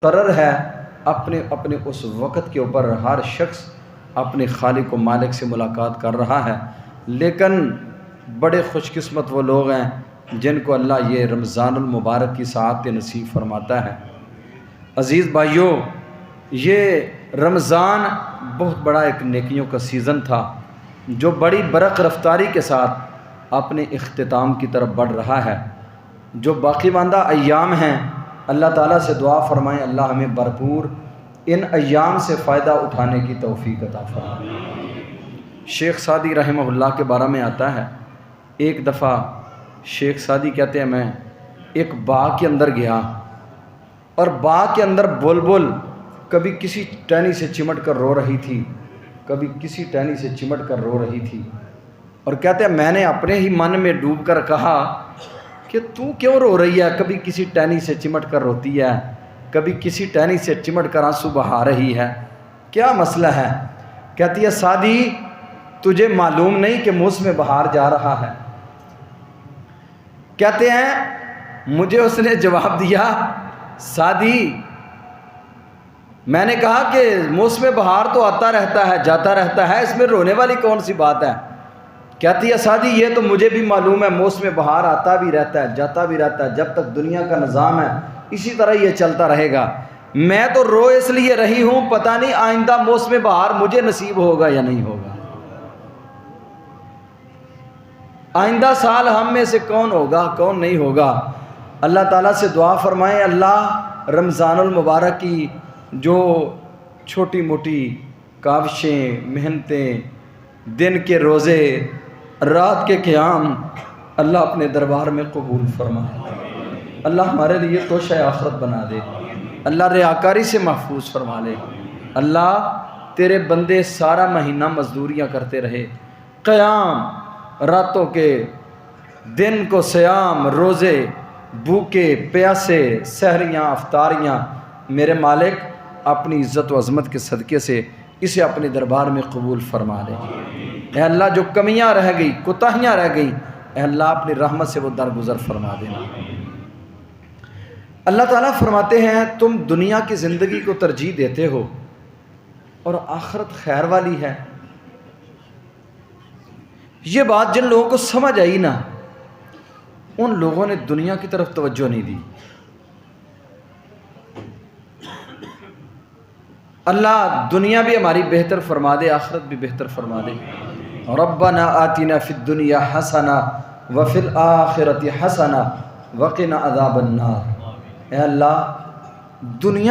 مقرر ہے اپنے اس وقت کے اوپر ہر شخص اپنے خالق و مالک سے ملاقات کر رہا ہے، لیکن بڑے خوش قسمت وہ لوگ ہیں جن کو اللہ یہ رمضان المبارک کی سعادت نصیب فرماتا ہے۔ عزیز بھائیوں، یہ رمضان بہت بڑا ایک نیکیوں کا سیزن تھا جو بڑی برق رفتاری کے ساتھ اپنے اختتام کی طرف بڑھ رہا ہے۔ جو باقی ماندہ ایام ہیں، اللہ تعالیٰ سے دعا فرمائیں اللہ ہمیں بھرپور ان ایام سے فائدہ اٹھانے کی توفیق عطا فرمائے۔ شیخ سعدی رحمہ اللہ کے بارے میں آتا ہے، ایک دفعہ شیخ سعدی کہتے ہیں میں ایک باغ کے اندر گیا اور باغ کے اندر بلبل کبھی کسی ٹہنی سے چمٹ کر رو رہی تھی، کبھی کسی ٹہنی سے چمٹ کر رو رہی تھی، اور کہتے ہیں میں نے اپنے ہی من میں ڈوب کر کہا کہ تو کیوں رو رہی ہے؟ کبھی کسی ٹہنی سے چمٹ کر روتی ہے، کبھی کسی ٹہنی سے چمٹ کر آنسو بہا رہی ہے، کیا مسئلہ ہے؟ کہتی ہے سعدی تجھے معلوم نہیں کہ موسم بہار جا رہا ہے؟ کہتے ہیں مجھے اس نے جواب دیا سعدی میں نے کہا کہ موسم بہار تو آتا رہتا ہے جاتا رہتا ہے، اس میں رونے والی کون سی بات ہے؟ کہتی ہے سعدی یہ تو مجھے بھی معلوم ہے موسم بہار آتا بھی رہتا ہے جاتا بھی رہتا ہے، جب تک دنیا کا نظام ہے اسی طرح یہ چلتا رہے گا، میں تو رو اس لیے رہی ہوں پتہ نہیں آئندہ موسم بہار مجھے نصیب ہوگا یا نہیں ہوگا، آئندہ سال ہم میں سے کون ہوگا کون نہیں ہوگا۔ اللہ تعالیٰ سے دعا فرمائیں اللہ رمضان المبارک کی جو چھوٹی موٹی کاوشیں محنتیں، دن کے روزے، رات کے قیام، اللہ اپنے دربار میں قبول فرمائے، اللہ ہمارے لیے توشہ آخرت بنا دے، اللہ ریاکاری سے محفوظ فرما لے، اللہ تیرے بندے سارا مہینہ مزدوریاں کرتے رہے، قیام راتوں کے، دن کو سیام روزے، بھوکے پیاسے، سحریاں افطاریاں، میرے مالک اپنی عزت و عظمت کے صدقے سے اسے اپنے دربار میں قبول فرما لے۔ اے اللہ جو کمیاں رہ گئی کوتاہیاں رہ گئیں اے اللہ اپنی رحمت سے وہ درگزر فرما دینا۔ اللہ تعالیٰ فرماتے ہیں تم دنیا کی زندگی کو ترجیح دیتے ہو اور آخرت خیر والی ہے۔ یہ بات جن لوگوں کو سمجھ آئی نا ان لوگوں نے دنیا کی طرف توجہ نہیں دی۔ اللہ دنیا بھی ہماری بہتر فرما دے، آخرت بھی بہتر فرما دے۔ ربنا آتنا فی الدنیا حسنہ وفی الآخرۃ حسنہ وقنا عذاب النار۔ اے اللہ دنیا